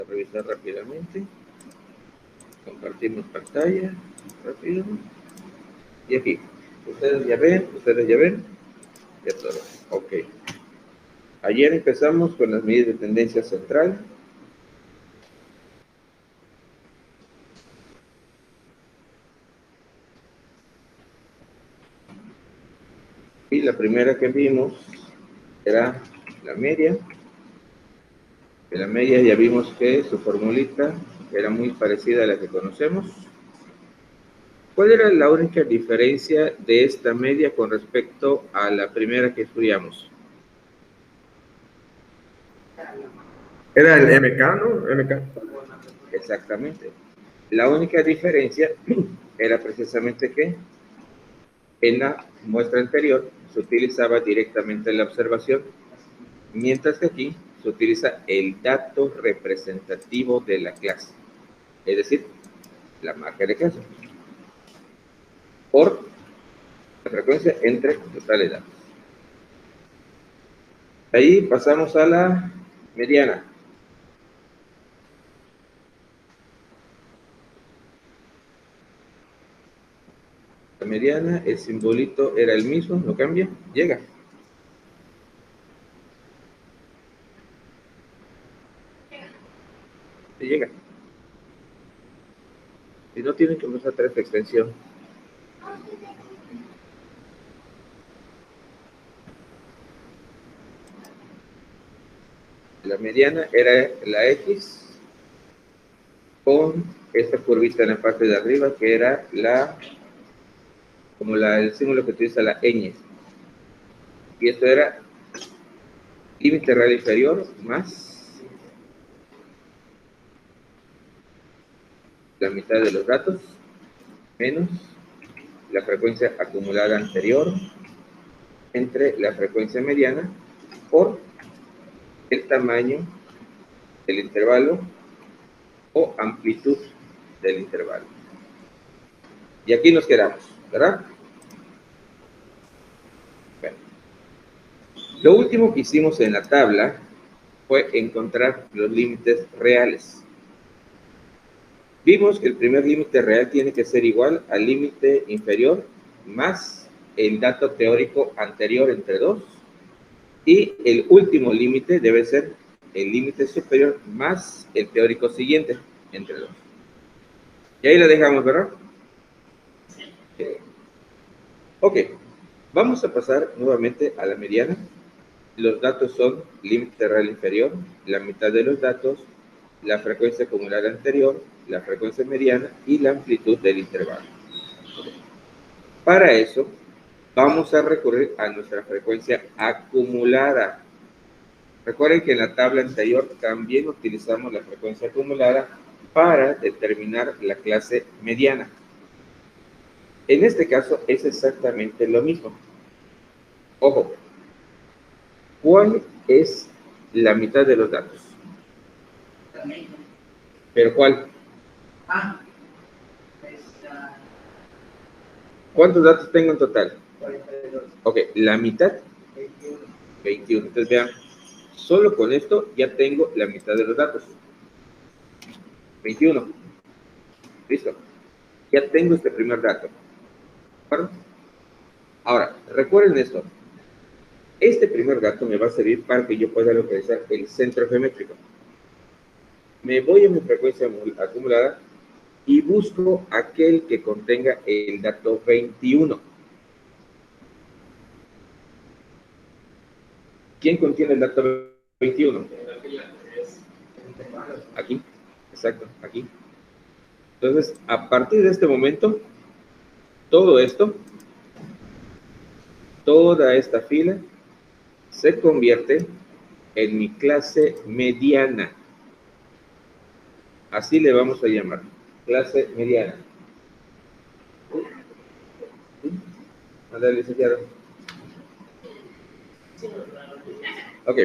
Revisar rápidamente. Compartimos pantalla rápido. Y aquí, ustedes ya ven, ya todo. Ok. Ayer empezamos con las medidas de tendencia central. Y la primera que vimos era la media. De la media ya vimos que su formulita era muy parecida a la que conocemos. ¿Cuál era la única diferencia de esta media con respecto a la primera que estudiamos? Era el MK, ¿no? MK. Exactamente. La única diferencia era precisamente que en la muestra anterior se utilizaba directamente la observación, mientras que aquí se utiliza el dato representativo de la clase, es decir, la marca de clase, por la frecuencia entre totales datos. Ahí pasamos a la mediana. La mediana, el simbolito era el mismo, no cambia, llega. Sí, llega. Y no tienen que usar esta extensión. La mediana era la X con esta curvita en la parte de arriba que era como el símbolo que utiliza la ñ. Y esto era límite real inferior más la mitad de los datos menos la frecuencia acumulada anterior entre la frecuencia mediana por el tamaño del intervalo o amplitud del intervalo. Y aquí nos quedamos, ¿verdad? Bueno. Lo último que hicimos en la tabla fue encontrar los límites reales. Vimos que el primer límite real tiene que ser igual al límite inferior más el dato teórico anterior entre 2 y el último límite debe ser el límite superior más el teórico siguiente entre 2. Y ahí la dejamos, ¿verdad? Ok, vamos a pasar nuevamente a la mediana. Los datos son límite real inferior, la mitad de los datos, la frecuencia acumulada anterior, la frecuencia mediana y la amplitud del intervalo. Para eso, vamos a recurrir a nuestra frecuencia acumulada. Recuerden que en la tabla anterior también utilizamos la frecuencia acumulada para determinar la clase mediana. En este caso es exactamente lo mismo. Ojo, ¿cuál es la mitad de los datos? ¿Pero cuál? ¿Cuántos datos tengo en total? 42. Ok, la mitad. 21. Entonces vean, solo con esto ya tengo la mitad de los datos. 21. Listo. Ya tengo este primer dato. ¿De acuerdo? Ahora, recuerden esto. Este primer dato me va a servir para que yo pueda localizar el centro geométrico. Me voy a mi frecuencia acumulada y busco aquel que contenga el dato 21. ¿Quién contiene el dato 21? Aquí, exacto, aquí. Entonces, a partir de este momento, todo esto, toda esta fila, se convierte en mi clase mediana. Así le vamos a llamar, clase mediana. Ándale, licenciado. Ok.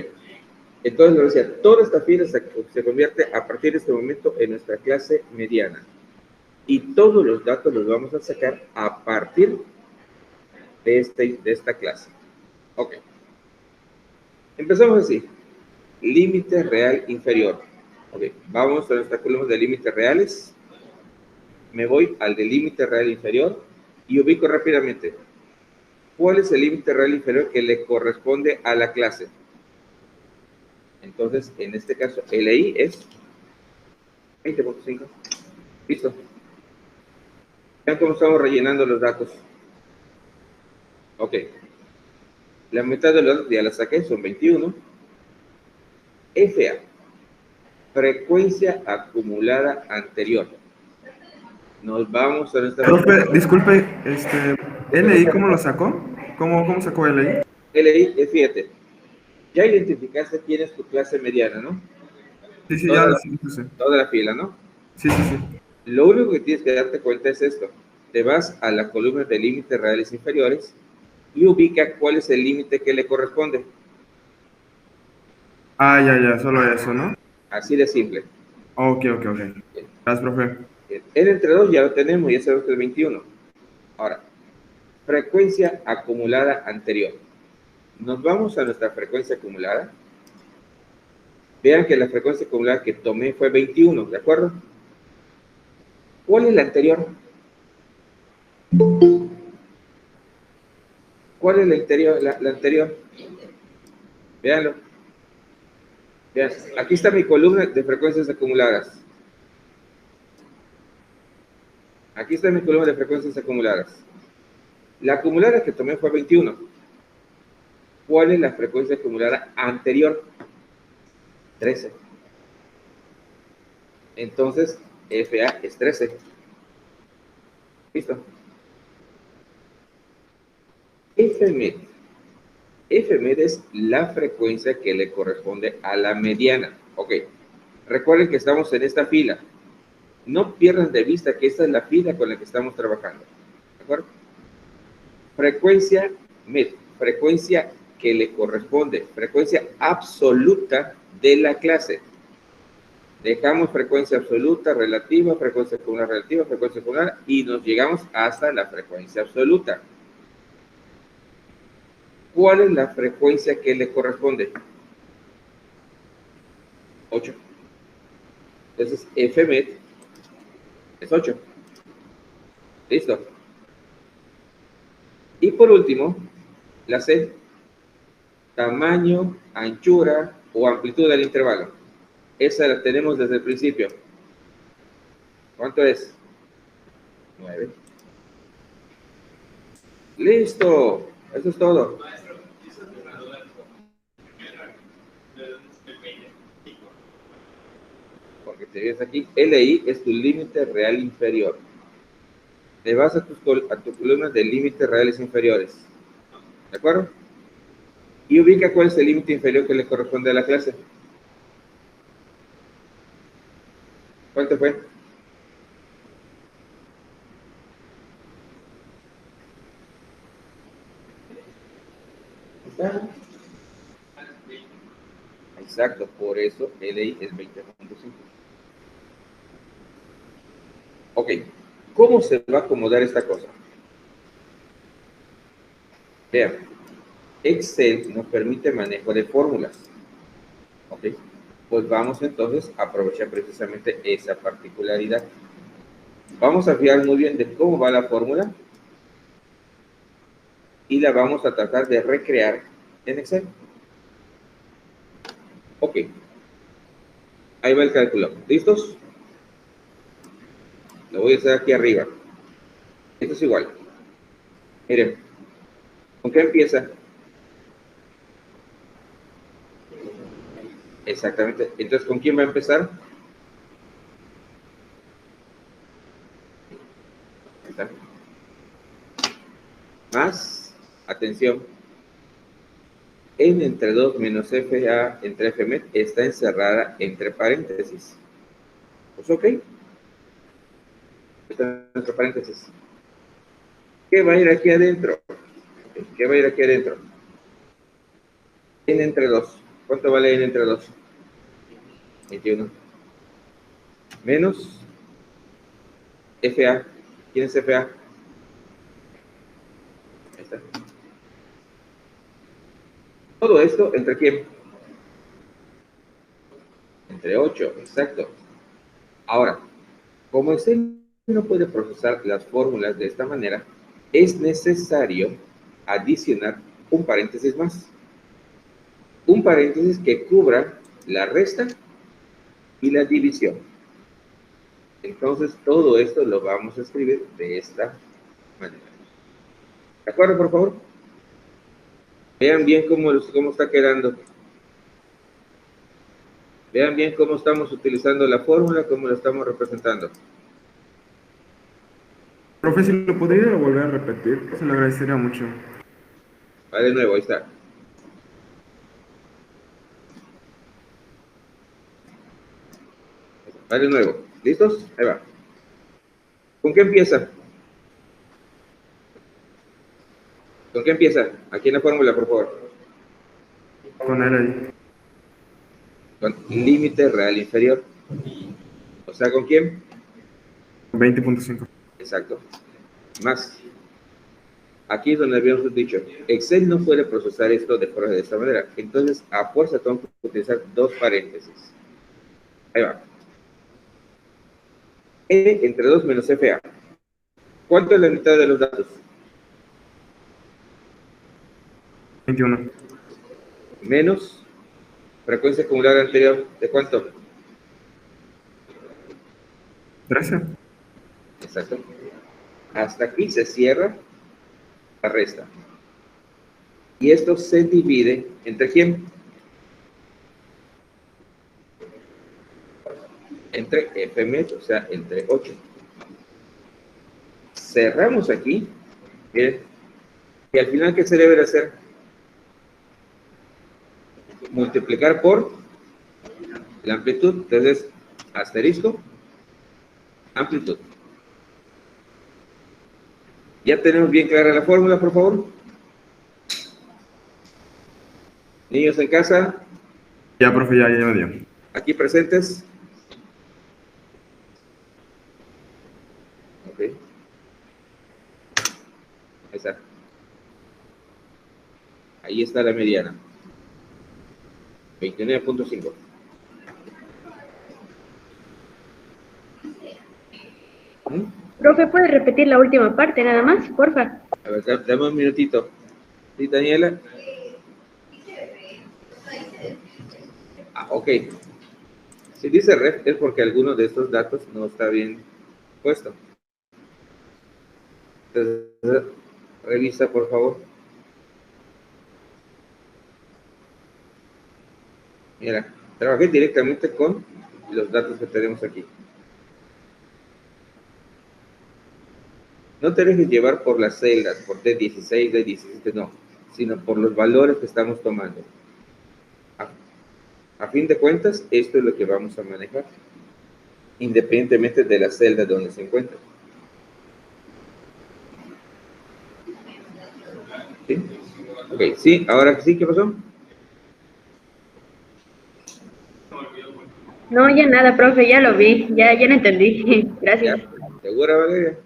Entonces, lo decía, toda esta fila se convierte a partir de este momento en nuestra clase mediana. Y todos los datos los vamos a sacar a partir de esta clase. Ok. Empezamos así. Límite real inferior. Ok, vamos a nuestra columna de límites reales. Me voy al de límite real inferior y ubico rápidamente. ¿Cuál es el límite real inferior que le corresponde a la clase? Entonces, en este caso, LI es 20.5. Listo. Vean cómo estamos rellenando los datos. Ok. La mitad de los datos ya la saqué, son 21. FA. Frecuencia acumulada anterior. Nos vamos a nuestra... Profe, disculpe, ¿LI cómo lo sacó? ¿Cómo sacó LI? LI, fíjate. Ya identificaste quién es tu clase mediana, ¿no? Sí, sí, Toda ya, la, sí, sí, sí. toda la fila, ¿no? Sí, sí, sí. Lo único que tienes que darte cuenta es esto. Te vas a la columna de límites reales inferiores y ubica cuál es el límite que le corresponde. Ah, ya, solo eso, ¿no? Así de simple. Ok, ok, ok. Gracias, profe. El entre 2 ya lo tenemos, ya sabemos que es 21. Ahora, frecuencia acumulada anterior. Nos vamos a nuestra frecuencia acumulada. Vean que la frecuencia acumulada que tomé fue 21, ¿de acuerdo? ¿Cuál es la anterior? ¿Cuál es la anterior? La anterior. Véanlo. Vean, aquí está mi columna de frecuencias acumuladas. Aquí está mi columna de frecuencias acumuladas. La acumulada que tomé fue 21. ¿Cuál es la frecuencia acumulada anterior? 13. Entonces, FA es 13. ¿Listo? Fmed. Fmed es la frecuencia que le corresponde a la mediana. Ok. Recuerden que estamos en esta fila. No pierdan de vista que esta es la fila con la que estamos trabajando. ¿De acuerdo? Frecuencia med, frecuencia que le corresponde, frecuencia absoluta de la clase. Dejamos frecuencia absoluta, relativa, frecuencia acumular y nos llegamos hasta la frecuencia absoluta. ¿Cuál es la frecuencia que le corresponde? 8. Entonces, Fmed es 8. ¿Listo? Y por último, la C, tamaño, anchura o amplitud del intervalo. Esa la tenemos desde el principio. ¿Cuánto es? 9. Listo. Eso es todo. Porque te ves aquí, LI es tu límite real inferior. Te vas a tu columna de límites reales inferiores. ¿De acuerdo? Y ubica cuál es el límite inferior que le corresponde a la clase. ¿Cuánto fue? Exacto, por eso LI es 20.5. Ok, ¿cómo se va a acomodar esta cosa? Vean, Excel nos permite manejo de fórmulas. Ok, pues vamos entonces a aprovechar precisamente esa particularidad. Vamos a fijar muy bien de cómo va la fórmula y la vamos a tratar de recrear en Excel. Ok, ahí va el cálculo. ¿Listos? Lo voy a hacer aquí arriba. Esto es igual. Miren, ¿con qué empieza? Exactamente. Entonces, ¿con quién va a empezar? Ahí está. Más, atención, n entre 2 menos FA entre FMED está encerrada entre paréntesis. Pues ok, está entre paréntesis. ¿Qué va a ir aquí adentro? ¿Qué va a ir aquí adentro? N entre 2. ¿Cuánto vale n entre 2? 21. Menos FA. ¿Quién es FA? Ahí está. Todo esto, ¿entre quién? entre 8, exacto. Ahora, como Excel no puede procesar las fórmulas de esta manera, es necesario adicionar un paréntesis más. Un paréntesis que cubra la resta y la división. Entonces, todo esto lo vamos a escribir de esta manera. ¿De acuerdo, por favor? Vean bien cómo está quedando. Vean bien cómo estamos utilizando la fórmula, cómo la estamos representando. Profe, si lo podría volver a repetir, se lo agradecería mucho. Va de nuevo, ahí está. Va de nuevo. ¿Listos? Ahí va. ¿Con qué empieza? ¿Con qué empieza? Aquí en la fórmula, por favor. Con él ahí. Con límite real inferior. O sea, ¿con quién? 20.5. Exacto. Más. Aquí es donde habíamos dicho, Excel no puede procesar esto de esta manera. Entonces, a fuerza tengo que utilizar dos paréntesis. Ahí va. E entre 2 menos FA. ¿Cuánto es la mitad de los datos? 21. Menos frecuencia acumulada anterior. ¿De cuánto? 13. Exacto. Hasta aquí se cierra la resta. Y esto se divide entre quién? Entre Fm, o sea, entre 8. Cerramos aquí. Miren. Y al final, ¿qué se debe de hacer? Multiplicar por la amplitud. Entonces, asterisco, amplitud. ¿Ya tenemos bien clara la fórmula, por favor? Niños en casa, Ya, profe, ya me dio. aquí presentes. Ok. Ahí está. Ahí está la mediana. 29.5. Profe, ¿puede repetir la última parte nada más, porfa? A ver, dame un minutito. ¿Sí, Daniela? Ah, ok. Si dice ref es porque alguno de estos datos no está bien puesto. Entonces, revisa, por favor. Mira, trabajé directamente con los datos que tenemos aquí. No te dejes llevar por las celdas, por D16, D17, no, sino por los valores que estamos tomando. A fin de cuentas, esto es lo que vamos a manejar, independientemente de la celda donde se encuentra. ¿Sí? Ok, sí, ahora sí, ¿qué pasó? No, ya nada, profe, ya lo vi, ya lo entendí. Gracias. ¿Ya? ¿Segura, Valeria?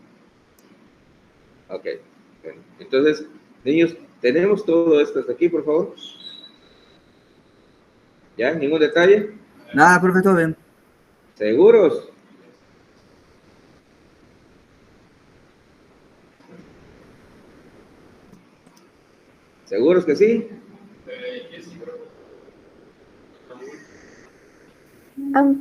Ok, bueno, entonces, niños, tenemos todo esto hasta aquí, por favor. ¿Ya? ¿Ningún detalle? Nada, profe, todo bien. ¿Seguros? ¿Seguros que sí?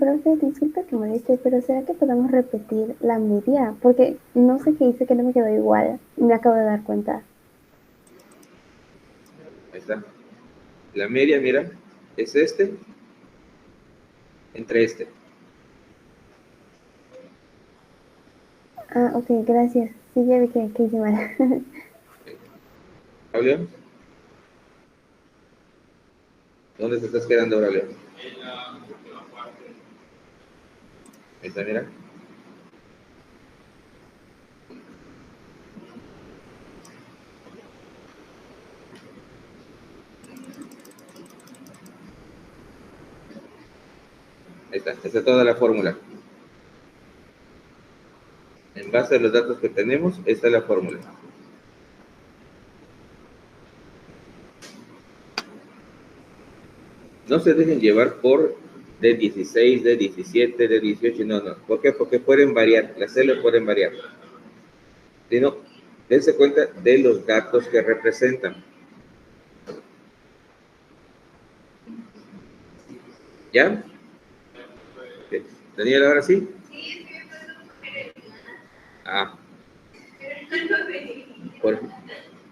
Profe, disculpe que moleste, pero ¿será que podemos repetir la media? Porque no sé qué hice que no me quedó igual. Me acabo de dar cuenta. Ahí está. La media, mira, es este entre este. Ah, ok, gracias. Sí, ya vi que hice mal. ¿Aurelio? ¿Dónde te estás quedando, Aurelio? Ahí está, mira. Ahí está, esta es toda la fórmula. En base a los datos que tenemos, esta es la fórmula. No se dejen llevar por de 16, de 17, de 18, no, no. ¿Por qué? Porque pueden variar, las células pueden variar. Sino, dense cuenta de los datos que representan. ¿Ya? Okay. Daniel, ahora sí. Ah.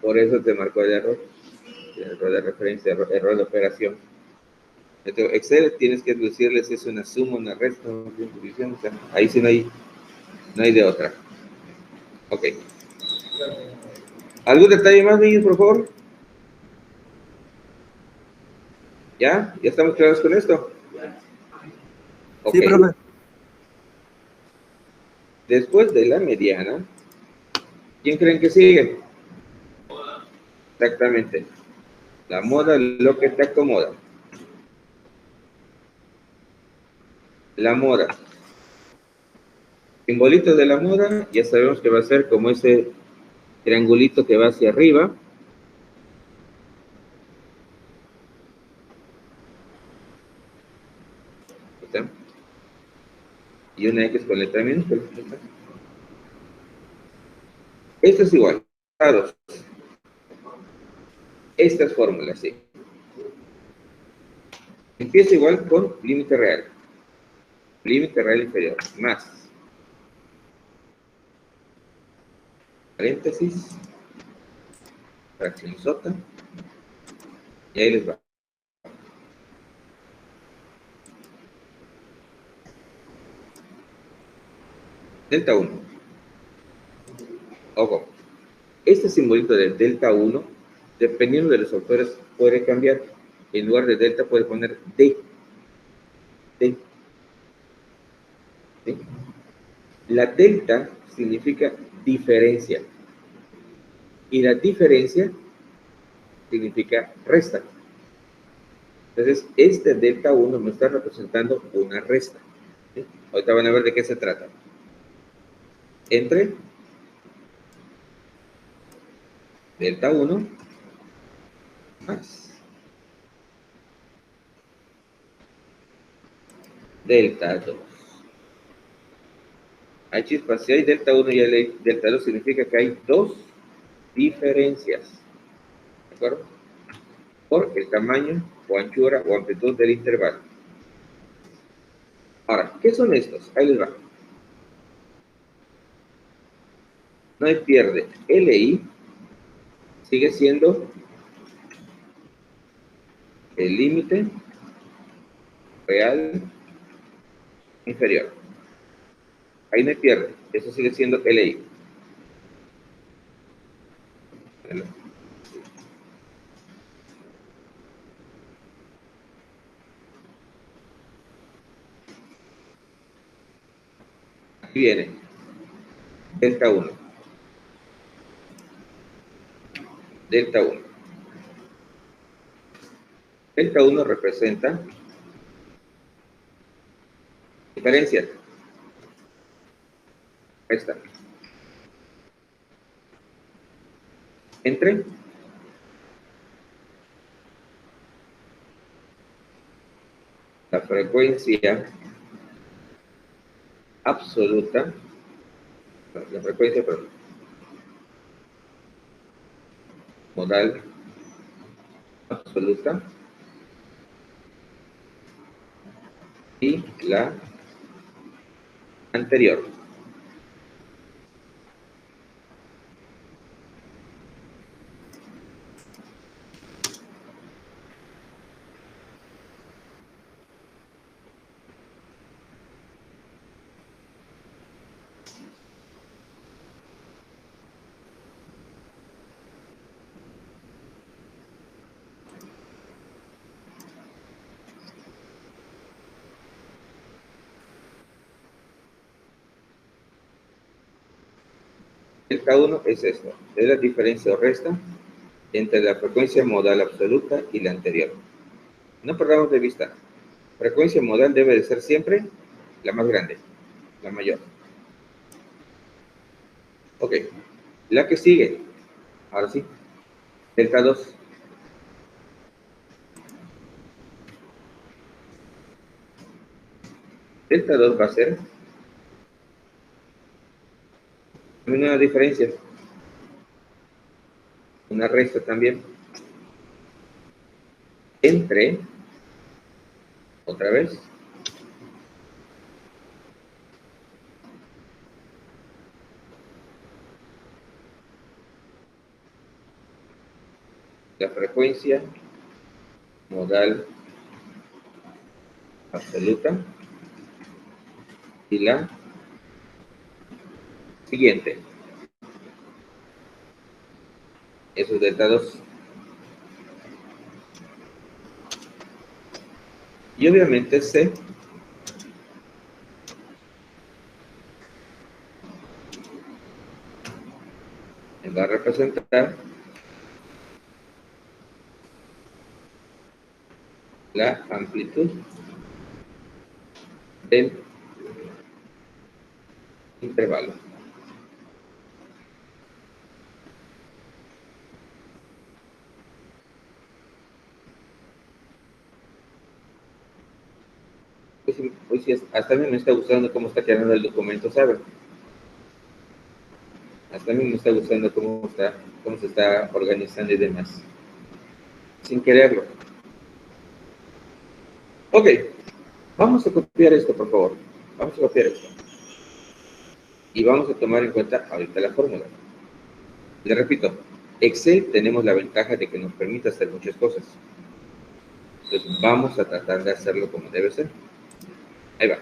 Por eso te marcó el error de referencia, error de operación. Entonces, Excel tienes que decirle si es una suma, una resta, una división, o sea, ahí sí no hay de otra. Ok. ¿Algún detalle más, niños, por favor? ¿Ya? ¿Ya estamos claros con esto? Ok. Sí, profe. Después de la mediana, ¿quién creen que sigue? Exactamente. La moda, lo que te acomoda. La moda. Simbolito de la moda, ya sabemos que va a ser como ese triangulito que va hacia arriba. ¿Está? Y una X con letra minúscula. Esto es igual. Estas fórmulas, sí. Empieza igual con límite real. Límite real inferior. Más. Paréntesis. Fracción sota. Y ahí les va. Delta 1. Ojo. Este simbolito de delta 1, dependiendo de los autores, puede cambiar. En lugar de delta puede poner D. D. ¿Sí? La delta significa diferencia. Y la diferencia significa resta. Entonces, este delta 1 me está representando una resta. ¿Sí? Ahorita van a ver de qué se trata. Entre delta 1 más delta 2. Hay chispas, si hay delta 1 y hay delta 2, significa que hay dos diferencias. ¿De acuerdo? Por el tamaño o anchura o amplitud del intervalo. Ahora, ¿qué son estos? Ahí les va. No hay pierde. LI sigue siendo el límite real inferior. Ahí no hay pierde. Eso sigue siendo LI. Aquí viene delta 1. Delta 1. Delta 1 representa diferencia. Ahí está. Entre la frecuencia absoluta, la frecuencia modal absoluta y la anterior. Delta 1 es esto, es la diferencia o resta entre la frecuencia modal absoluta y la anterior. No perdamos de vista, frecuencia modal debe de ser siempre la más grande, la mayor. Ok, la que sigue, ahora sí, delta 2. delta 2 va a ser una diferencia, una resta también, entre, otra vez, la frecuencia modal absoluta y la siguiente. Eso es delta 2. Y obviamente C me va a representar la amplitud del intervalo. Pues sí, hasta a mí me está gustando cómo está quedando el documento, ¿saben? Hasta a mí me está gustando cómo se está organizando y demás. Sin quererlo. Ok, vamos a copiar esto, por favor. Vamos a copiar esto. Y vamos a tomar en cuenta ahorita la fórmula. Le repito, Excel tenemos la ventaja de que nos permite hacer muchas cosas. Entonces vamos a tratar de hacerlo como debe ser. Ahí va.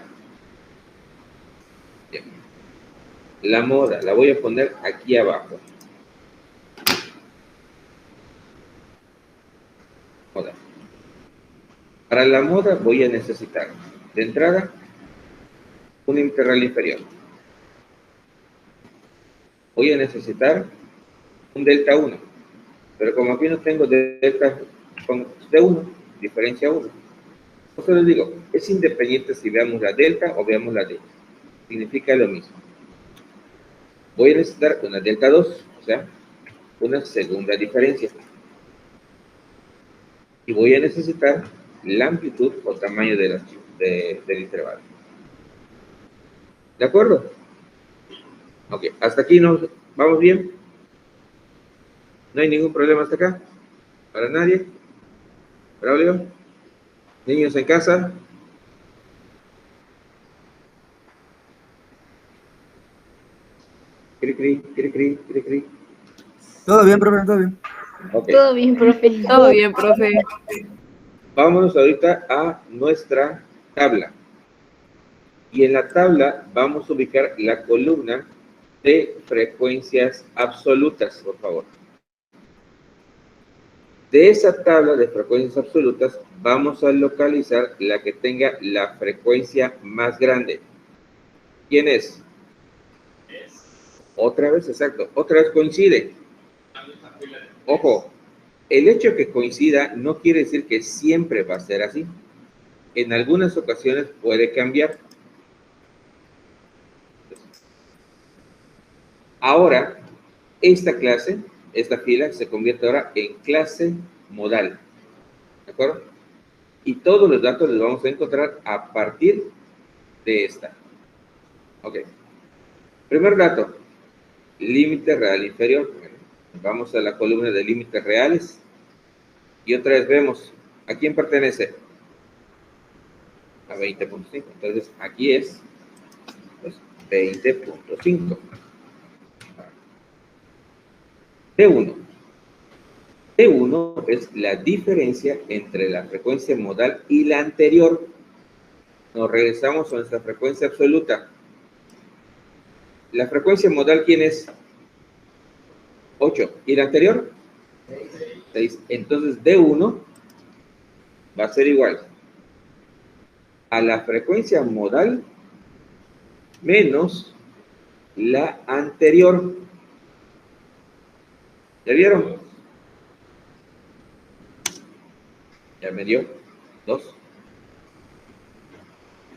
Bien. La moda la voy a poner aquí abajo. Moda. Para la moda voy a necesitar, de entrada, un integral inferior. Voy a necesitar un delta 1. Pero como aquí no tengo delta de 1, diferencia 1. Entonces les digo, es independiente si veamos la delta o veamos la d. Significa lo mismo. Voy a necesitar una delta 2, o sea, una segunda diferencia. Y voy a necesitar la amplitud o tamaño del intervalo. ¿De acuerdo? Ok, hasta aquí nos vamos bien. No hay ningún problema hasta acá. Para nadie. Braulio. Niños en casa. Cri, cri, cri, cri, cri, cri. Todo bien, profe, todo bien. Okay. Todo bien, profe. Todo bien, profe. Vámonos ahorita a nuestra tabla. Y en la tabla vamos a ubicar la columna de frecuencias absolutas, por favor. De esa tabla de frecuencias absolutas vamos a localizar la que tenga la frecuencia más grande. ¿Quién es? Otra vez, exacto. Otra vez coincide. Ojo, el hecho que coincida no quiere decir que siempre va a ser así. En algunas ocasiones puede cambiar. Ahora, esta clase, esta fila, se convierte ahora en clase modal. ¿De acuerdo? Y todos los datos los vamos a encontrar a partir de esta. Ok. Primer dato, límite real inferior. Vamos a la columna de límites reales. Y otra vez vemos, ¿a quién pertenece? A 20.5. Entonces, aquí es pues, 20.5. T1. T1 es la diferencia entre la frecuencia modal y la anterior. Nos regresamos a nuestra frecuencia absoluta. La frecuencia modal, ¿quién es? 8. ¿Y la anterior? 6. Entonces, D1 va a ser igual a la frecuencia modal menos la anterior. ¿Ya vieron? Ya me dio 2.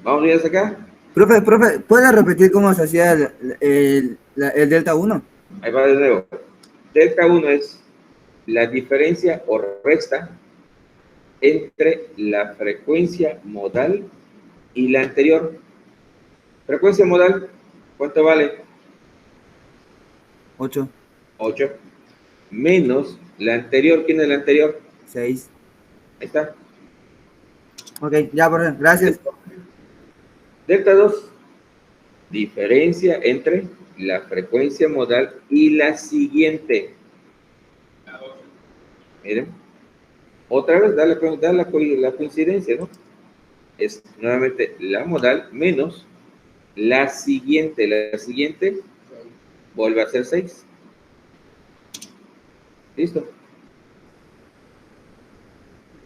¿Vamos bien hasta acá? Profe, ¿puede repetir cómo se hacía el delta 1? Ahí va de nuevo. Delta 1 es la diferencia o resta entre la frecuencia modal y la anterior. Frecuencia modal, ¿cuánto vale? 8, 8. Menos la anterior. ¿Quién es la anterior? 6. Ahí está. Ok, ya, profe, gracias. Delta 2. Diferencia entre la frecuencia modal y la siguiente. Miren. Otra vez da la coincidencia, ¿no? Es nuevamente la modal menos la siguiente. La siguiente vuelve a ser 6. ¿Listo?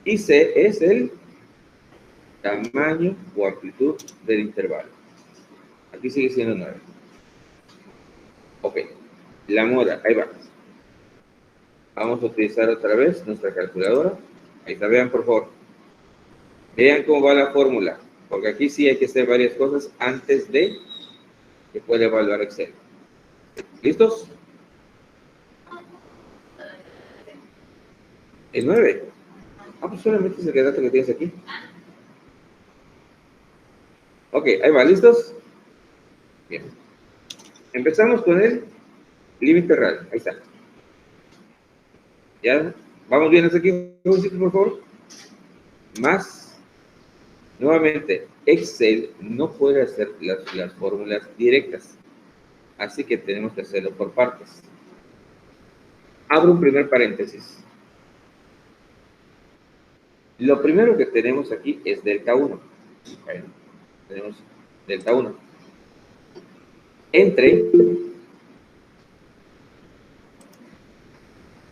Y C es el tamaño o amplitud del intervalo. Aquí sigue siendo 9. Ok. La moda, ahí va. Vamos a utilizar otra vez nuestra calculadora. Ahí está, vean por favor. Vean cómo va la fórmula. Porque aquí sí hay que hacer varias cosas antes de que pueda evaluar Excel. ¿Listos? El 9. Ah, pues solamente es el dato que tienes aquí. Ok, ahí va, ¿listos? Bien. Empezamos con el límite real. Ahí está. ¿Ya? ¿Vamos bien hasta aquí, jovencitos, por favor? Más, nuevamente, Excel no puede hacer las fórmulas directas. Así que tenemos que hacerlo por partes. Abro un primer paréntesis. Lo primero que tenemos aquí es delta 1. Bueno, tenemos delta 1. Entre...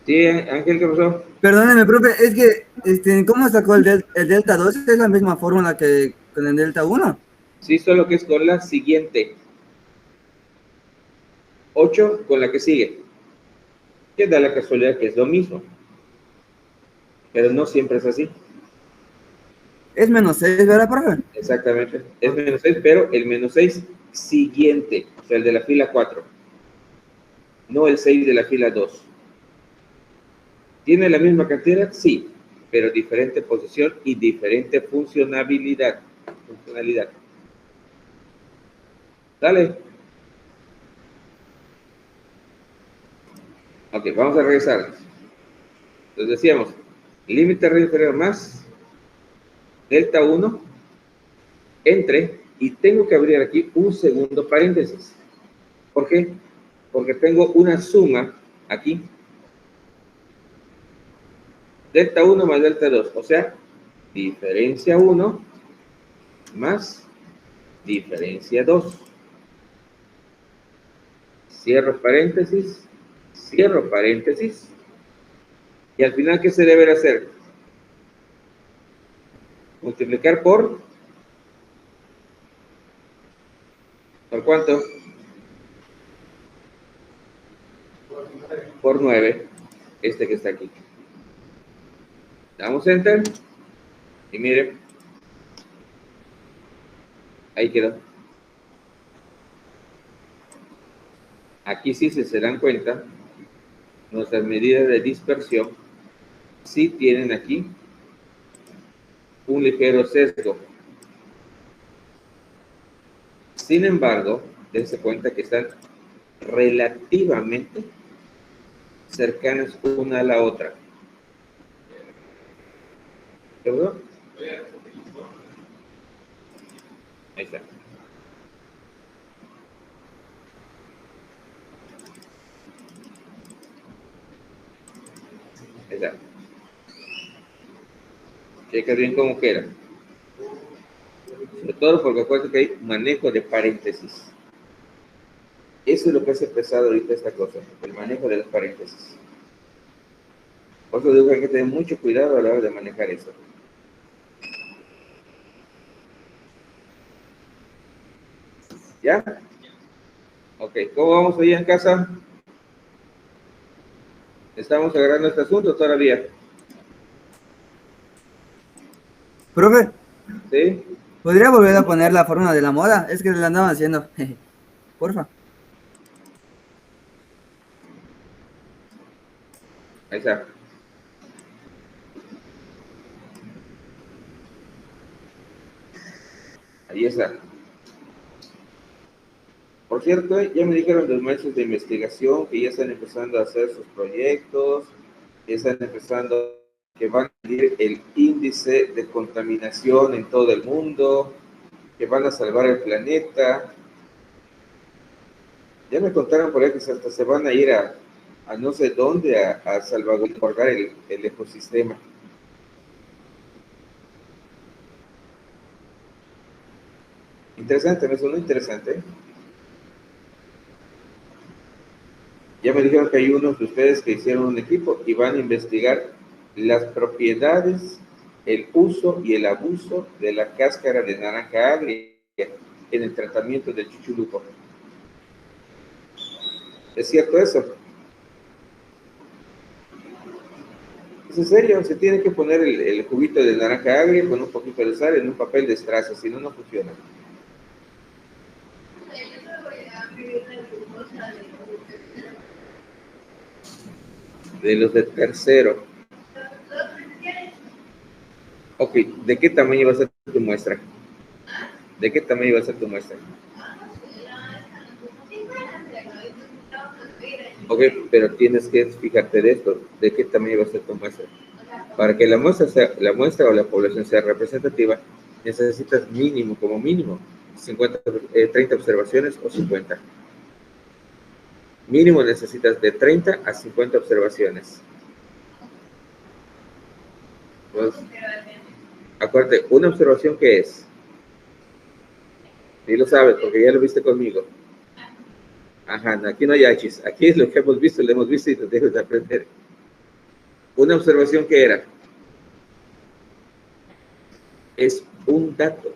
Sí, Ángel, ¿qué pasó? Perdóneme, profe, es que, ¿cómo sacó el delta 2? Es la misma fórmula que con el delta 1. Sí, solo que es con la siguiente. 8 con la que sigue. Que da la casualidad que es lo mismo. Pero no siempre es así. Es menos 6, ¿verdad, profe? Exactamente. Es menos 6, pero el menos 6 siguiente. O sea, el de la fila 4. No el 6 de la fila 2. ¿Tiene la misma cantidad? Sí, pero diferente posición y diferente funcionalidad. Dale. Ok, vamos a regresar. Entonces decíamos, límite real inferior más delta 1 entre, y tengo que abrir aquí un segundo paréntesis. ¿Por qué? Porque tengo una suma aquí. Delta 1 más delta 2, o sea, diferencia 1 más diferencia 2. Cierro paréntesis, y al final, ¿qué se debe hacer? Multiplicar ¿por cuánto? Por 9, este que está aquí. Damos Enter, y miren, ahí quedó. Aquí sí, si se dan cuenta, nuestras medidas de dispersión sí tienen aquí un ligero sesgo. Sin embargo, dense cuenta que están relativamente cercanas una a la otra. ¿De acuerdo? Ahí está. Ahí está. Checa bien cómo queda. Sobre todo porque acuérdense que hay manejo de paréntesis. Eso es lo que hace pesado ahorita esta cosa, el manejo de los paréntesis. Por eso digo que hay que tener mucho cuidado a la hora de manejar eso. ¿Ya? Ok, ¿cómo vamos allá en casa? ¿Estamos agarrando este asunto todavía? Profe, ¿Sí? ¿podría volver a poner la fórmula de la moda? Es que la andaban haciendo. Porfa. Ahí está. Ahí está. Por cierto, ya me dijeron los maestros de investigación que ya están empezando a hacer sus proyectos, ya están empezando, que van a medir el índice de contaminación en todo el mundo, que van a salvar el planeta. Ya me contaron por ahí que hasta se van a ir a no sé dónde a salvaguardar el ecosistema. Interesante, me sonó interesante. Ya me dijeron que hay unos de ustedes que hicieron un equipo y van a investigar las propiedades, el uso y el abuso de la cáscara de naranja agria en el tratamiento del chuchuluco. ¿Es cierto eso? ¿Es en serio? Se tiene que poner el juguito de naranja agria con un poquito de sal en un papel de estraza, si no, no funciona. De los de tercero. Ok, ¿de qué tamaño va a ser tu muestra? ¿De qué tamaño va a ser tu muestra? Ok, pero tienes que fijarte de esto, ¿de qué tamaño va a ser tu muestra? Para que la muestra o la población sea representativa, necesitas mínimo, como mínimo, 30 observaciones o 50. Mínimo necesitas de 30 a 50 observaciones. Pues, acuérdate, ¿una observación qué es? Sí lo sabes, porque ya lo viste conmigo. Ajá, aquí no hay hachis. Aquí es lo que hemos visto, lo hemos visto y nos debes de aprender. ¿Una observación qué era? Es un dato.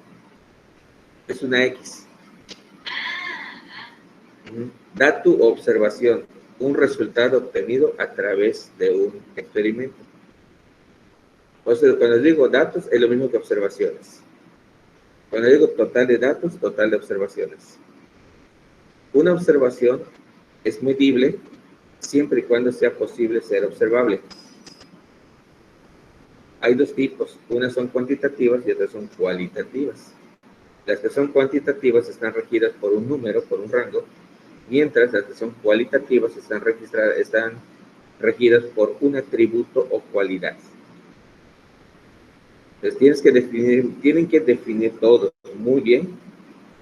Es una X. Dato o observación. Un resultado obtenido a través de un experimento. Por eso cuando digo datos es lo mismo que observaciones. Cuando digo total de datos, total de observaciones. Una observación es medible siempre y cuando sea posible ser observable. Hay dos tipos, unas son cuantitativas y otras son cualitativas. Las que son cuantitativas están regidas por un número, por un rango, mientras las que son cualitativas están regidas por un atributo o cualidad. Entonces tienen que definir todos muy bien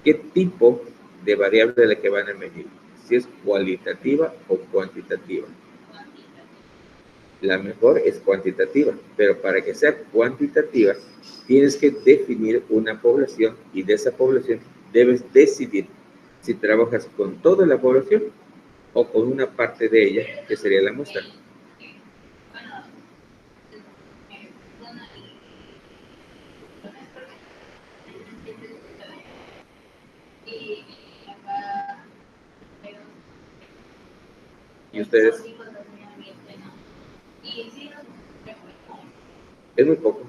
qué tipo de variable de la que van a medir, si es cualitativa o cuantitativa. La mejor es cuantitativa, pero para que sea cuantitativa tienes que definir una población y de esa población debes decidir si trabajas con toda la población o con una parte de ella, que sería la muestra. ¿Y ustedes? Es muy poco.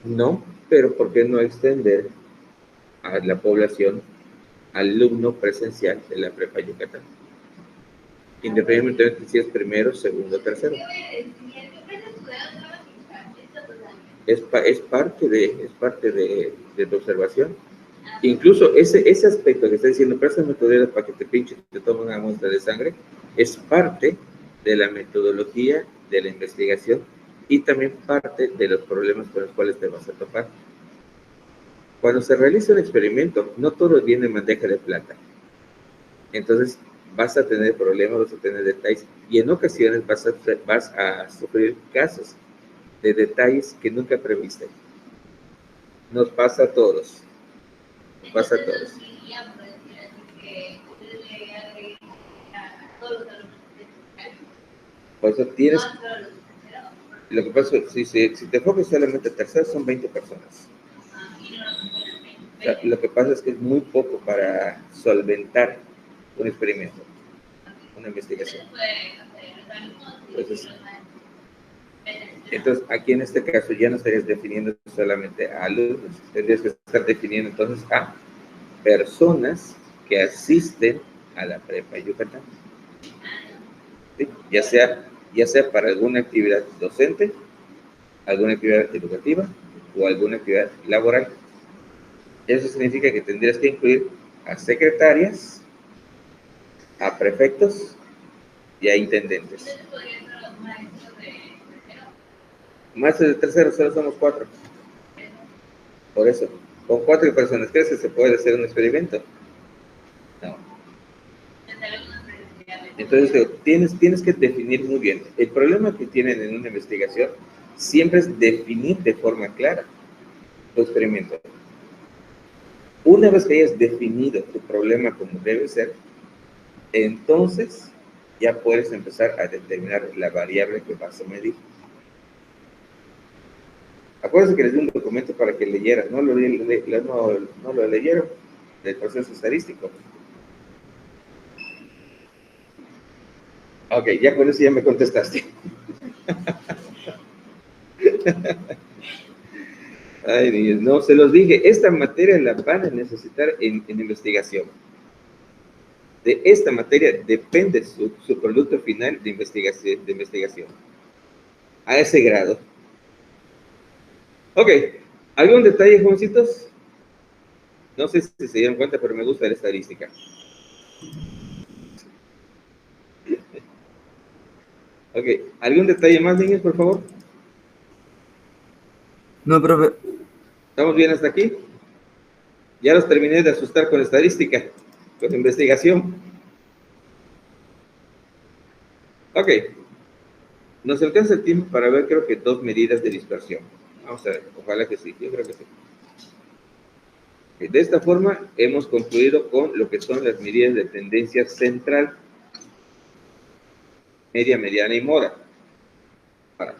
No, pero ¿por qué no extender a la población alumno presencial de la Prepa Yucatán? Independientemente de si es primero, segundo, tercero. Es parte de tu observación. Incluso ese aspecto que está diciendo, préstame tu dedo para que te pinche y te tome una muestra de sangre, es parte de la metodología de la investigación y también parte de los problemas con los cuales te vas a topar. Cuando se realiza un experimento, no todo viene en bandeja de plata. Entonces, vas a tener problemas, vas a tener detalles, y en ocasiones vas a sufrir casos de detalles que nunca previste. Nos pasa a todos. Nos pasa a todos. Por eso tienes... Lo que pasa es que si te enfocas solamente a terceros, son 20 personas. O sea, lo que pasa es que es muy poco para solventar un experimento, una investigación. Entonces, aquí en este caso ya no estarías definiendo solamente a alumnos, tendrías que estar definiendo entonces a personas que asisten a la Prepa Yucatán. ¿Sí? Ya sea para alguna actividad docente, alguna actividad educativa o alguna actividad laboral. Eso significa que tendrías que incluir a secretarias, a prefectos y a intendentes. Maestros de tercero, solo somos 4. Por eso, con 4 personas, ¿crees que se puede hacer un experimento? No. Entonces, tienes que definir muy bien. El problema que tienen en una investigación siempre es definir de forma clara tu experimento. Una vez que hayas definido tu problema como debe ser, entonces ya puedes empezar a determinar la variable que vas a medir. Acuérdense que les di un documento para que leyeran, no lo leyeron del proceso estadístico. Ok, ya con eso ya me contestaste. Ay, Dios, no, se los dije, esta materia la van a necesitar en investigación. De esta materia depende su producto final de investigación. A ese grado. Ok, ¿algún detalle, jovencitos? No sé si se dieron cuenta, pero me gusta la estadística. Ok, ¿algún detalle más, niños, por favor? No, profe. ¿Estamos bien hasta aquí? Ya los terminé de asustar con estadística, con investigación. Ok, nos alcanza el tiempo para ver, creo que 2 medidas de dispersión. Vamos a ver, ojalá que sí, yo creo que sí. De esta forma, hemos concluido con lo que son las medidas de tendencia central, media, mediana y moda. Ahora,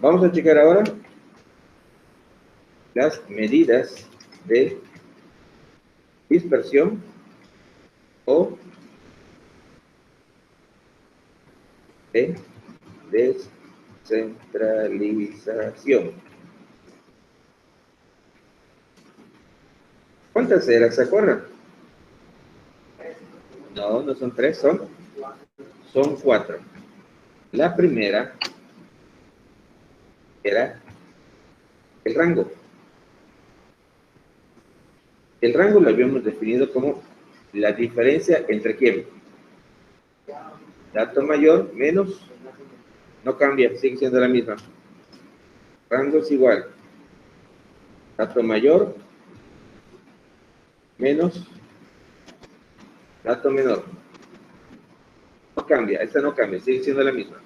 vamos a checar ahora las medidas de dispersión o de descentralización. ¿Cuántas eran? ¿Se acuerdan? No, no son 3, son 4. La primera era el rango. El rango lo habíamos definido como la diferencia entre ¿quién? Dato mayor menos, no cambia, sigue siendo la misma. Rango es igual. Dato mayor menos dato menor. No cambia, esta no cambia, sigue siendo la misma.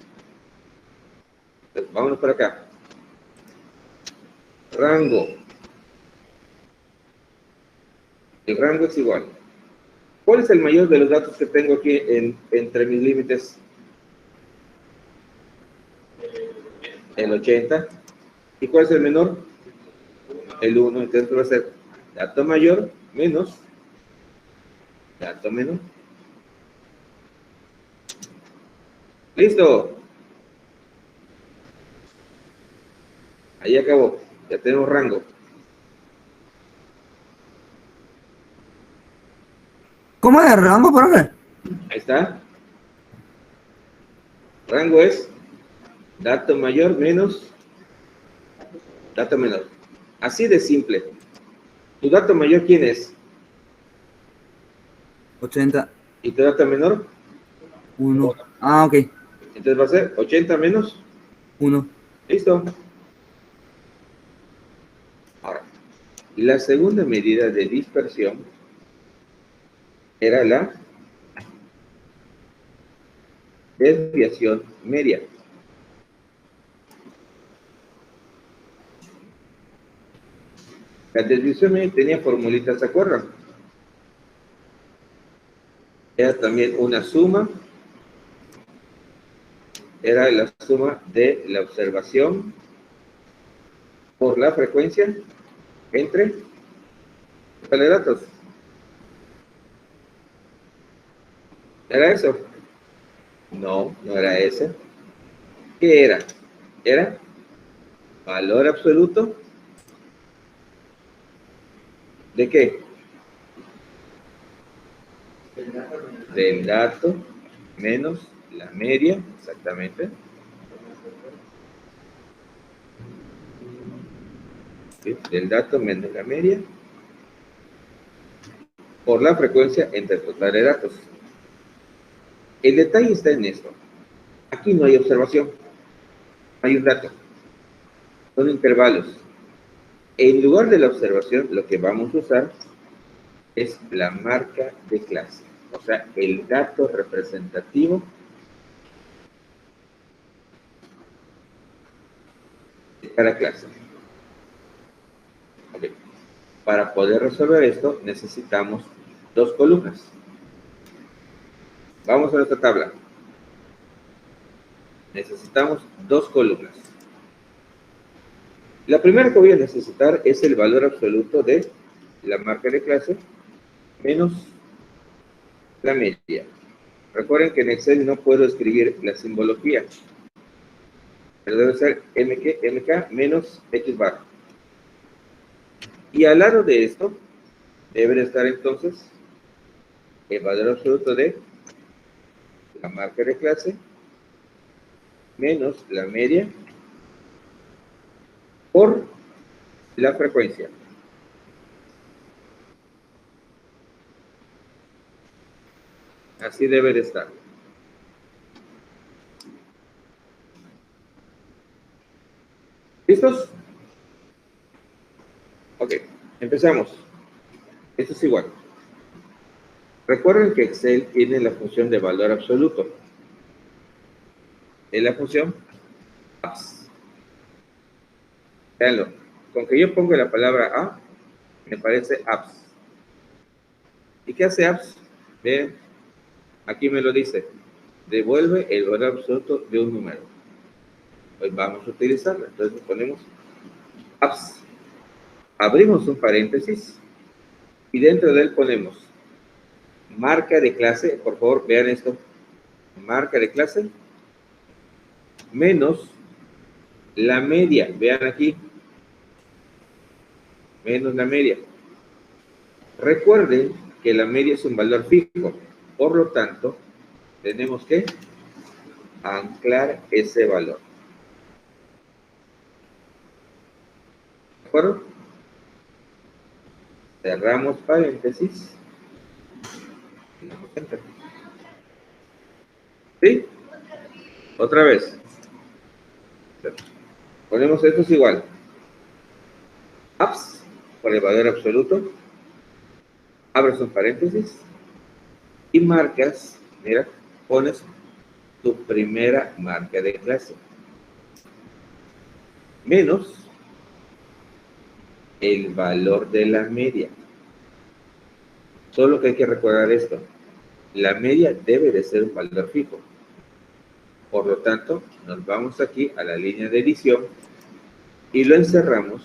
Entonces, vámonos por acá. Rango. El rango es igual. ¿Cuál es el mayor de los datos que tengo aquí entre mis límites? El 80. ¿Y cuál es el menor? El 1. Entonces va a ser dato mayor menos dato menor. ¡Listo! Ahí acabó. Ya tenemos rango. ¿Cómo es el rango, profe? Ahí está. Rango es dato mayor menos dato menor. Así de simple. ¿Tu dato mayor quién es? 80. ¿Y tu dato menor? 1. Ah, ok. Entonces va a ser 80 menos 1. Listo. Ahora, la segunda medida de dispersión era la desviación media. La desviación media tenía formulitas, ¿se acuerdan? Era también una suma. Era la suma de la observación por la frecuencia entre los datos. ¿Era eso? No, no era ese. ¿Qué era? Era valor absoluto. ¿De qué? Del dato menos la media, exactamente. ¿Sí? Del dato menos la media por la frecuencia entre el total de datos. El detalle está en esto. Aquí no hay observación, hay un dato, son intervalos. En lugar de la observación, lo que vamos a usar es la marca de clase, o sea, el dato representativo de cada clase. Okay. Para poder resolver esto, necesitamos dos columnas. Vamos a nuestra tabla. Necesitamos dos columnas. La primera que voy a necesitar es el valor absoluto de la marca de clase menos la media. Recuerden que en Excel no puedo escribir la simbología, pero debe ser mk menos x bar. Y al lado de esto debe estar entonces el valor absoluto de la marca de clase menos la media por la frecuencia. Así debe de estar. ¿Listos? Ok, empezamos. Esto es igual. Recuerden que Excel tiene la función de valor absoluto. Es la función apps. Veanlo. Con que yo ponga la palabra a, me parece apps. ¿Y qué hace apps? Vean, aquí me lo dice. Devuelve el valor absoluto de un número. Pues vamos a utilizarla. Entonces ponemos apps. Abrimos un paréntesis y dentro de él ponemos marca de clase. Por favor, vean esto. Marca de clase menos la media. Vean aquí. Menos la media. Recuerden que la media es un valor fijo. Por lo tanto, tenemos que anclar ese valor. ¿De acuerdo? Cerramos paréntesis. ¿Sí? Otra vez. Ponemos esto es igual. Apps por el valor absoluto. Abres un paréntesis. Y marcas, mira, pones tu primera marca de clase. Menos el valor de la media. Solo que hay que recordar esto. La media debe de ser un valor fijo. Por lo tanto, nos vamos aquí a la línea de edición y lo encerramos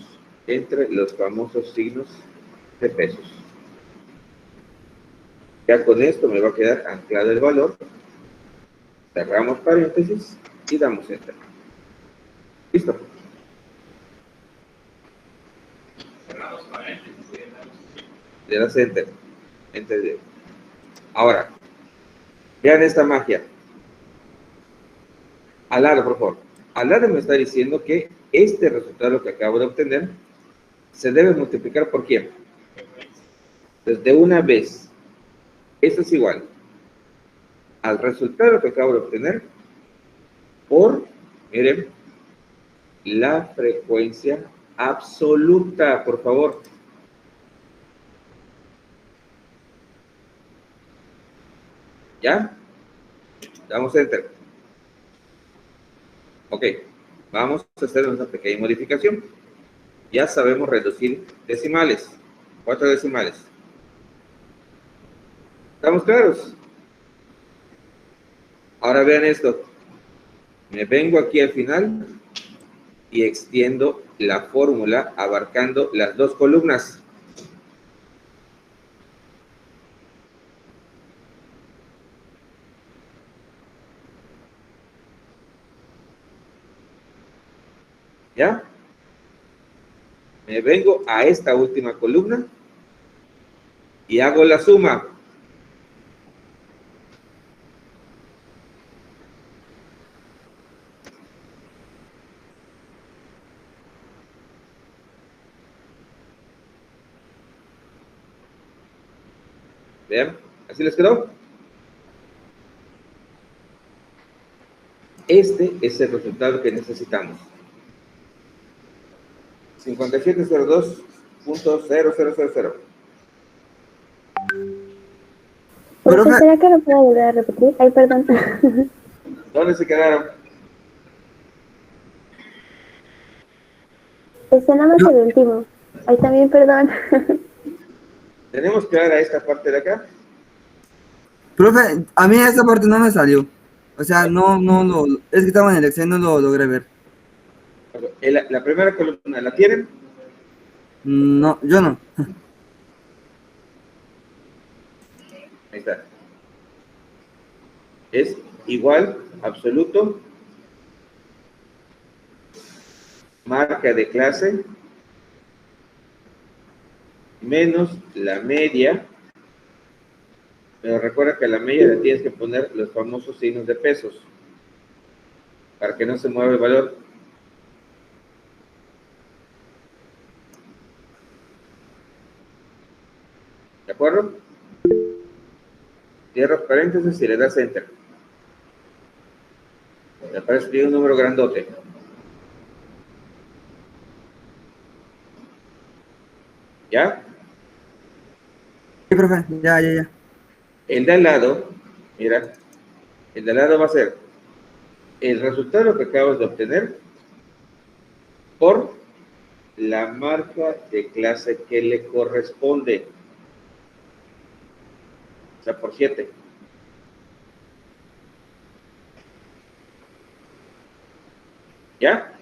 entre los famosos signos de pesos. Ya con esto me va a quedar anclado el valor. Cerramos paréntesis y damos enter. ¿Listo? Le das enter. Enter. Ahora, vean esta magia. Al lado, por favor. Al lado me está diciendo que este resultado que acabo de obtener se debe multiplicar por ¿quién? Desde una vez. Esto es igual al resultado que acabo de obtener por, miren, la frecuencia absoluta, por favor. ¿Ya? Damos enter. Ok, vamos a hacer una pequeña modificación. Ya sabemos reducir decimales, 4 decimales. ¿Estamos claros? Ahora vean esto. Me vengo aquí al final y extiendo la fórmula abarcando las dos columnas. ¿Ya? Me vengo a esta última columna y hago la suma. Vean, ¿así les quedó? Este es el resultado que necesitamos. 5702.0000. Profe, Profe, ¿será que lo puedo volver a repetir? Ay, perdón. ¿Dónde se quedaron? Nada más yo- el último. Ay, también, perdón. Tenemos que dar a esta parte de acá. profe, a mí esa parte no me salió. O sea, es que estaba en el Excel, no lo logré ver. La primera columna, ¿la tienen? No, yo no. Ahí está. Es igual, absoluto, marca de clase, menos la media, pero recuerda que a la media le tienes que poner los famosos signos de pesos, para que no se mueva el valor. ¿De acuerdo? Cierras paréntesis y le das enter. Me parece que hay un número grandote. ¿Ya? Sí, profe, ya. El de al lado, mira, el de al lado va a ser el resultado que acabas de obtener por la marca de clase que le corresponde. O sea, por 7. ¿Ya?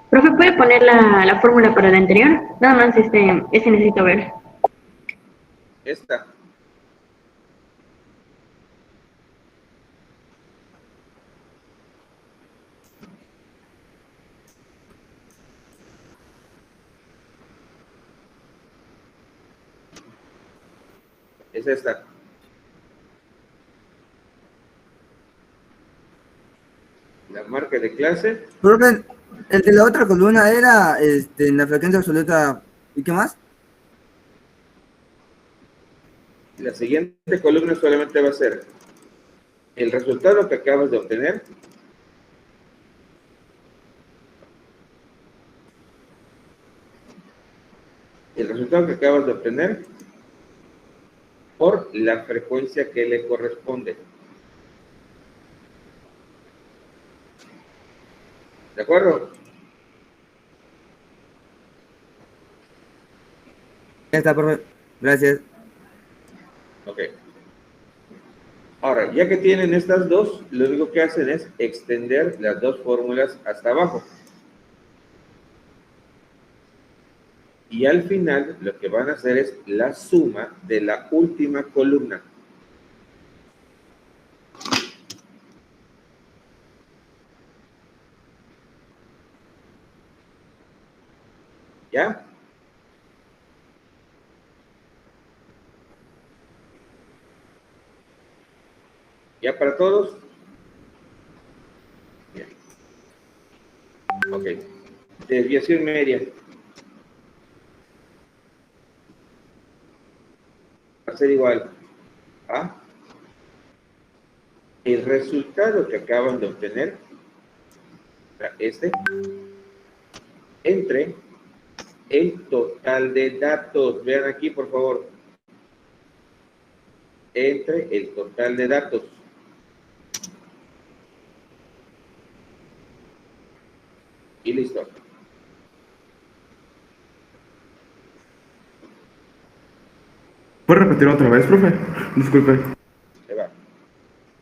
Profe, ¿puede poner la fórmula para el anterior? Nada más este necesito ver. Esta. Es esta. La marca de clase. Profe, el de la otra columna era en la frecuencia absoluta. ¿Y qué más? La siguiente columna solamente va a ser el resultado que acabas de obtener por la frecuencia que le corresponde. ¿De acuerdo? Ya está, profe. Gracias. Ok. Ahora, ya que tienen estas dos, lo único que hacen es extender las dos fórmulas hasta abajo. Y al final, lo que van a hacer es la suma de la última columna. ¿Ya? ¿Ya para todos? Bien. Ok. Desviación media. Va a ser igual a el resultado que acaban de obtener, este, entre el total de datos. Vean aquí, por favor. Entre el total de datos. Y listo. ¿Puede repetir otra vez, profe? Disculpe. Se va.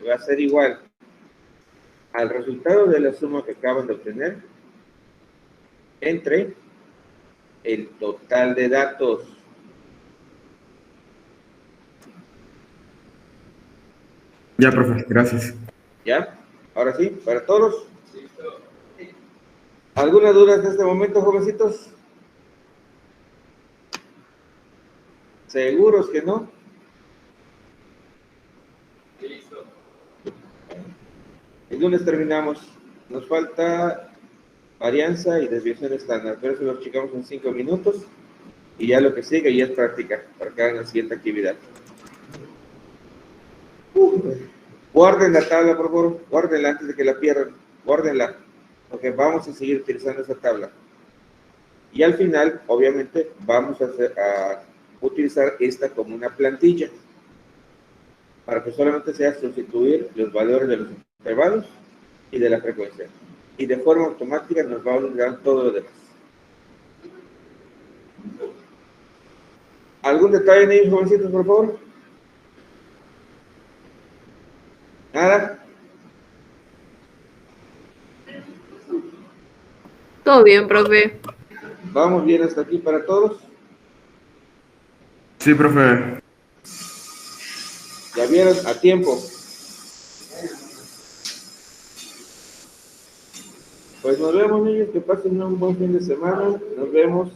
Va a ser igual al resultado de la suma que acaban de obtener entre el total de datos. Ya, profe, gracias. ¿Ya? Ahora sí, para todos. ¿Alguna duda en este momento, jovencitos? ¿Seguros que no? El lunes terminamos. Nos falta varianza y desviación estándar, pero eso lo checamos en 5 minutos. Y ya lo que sigue ya es práctica para que hagan la siguiente actividad. Guarden la tabla, por favor. Guárdenla antes de que la pierdan. Guárdenla, porque vamos a seguir utilizando esa tabla. Y al final, obviamente, vamos a utilizar esta como una plantilla para que solamente sea sustituir los valores de los intervalos y de la frecuencia. Y de forma automática nos va a olvidar todo lo demás. ¿Algún detalle en ellos, jovencitos, por favor? ¿Nada? Todo bien, profe. ¿Vamos bien hasta aquí para todos? Sí, profe. ¿Ya vieron? A tiempo. Pues nos vemos, niños. Que pasen un buen fin de semana. Nos vemos.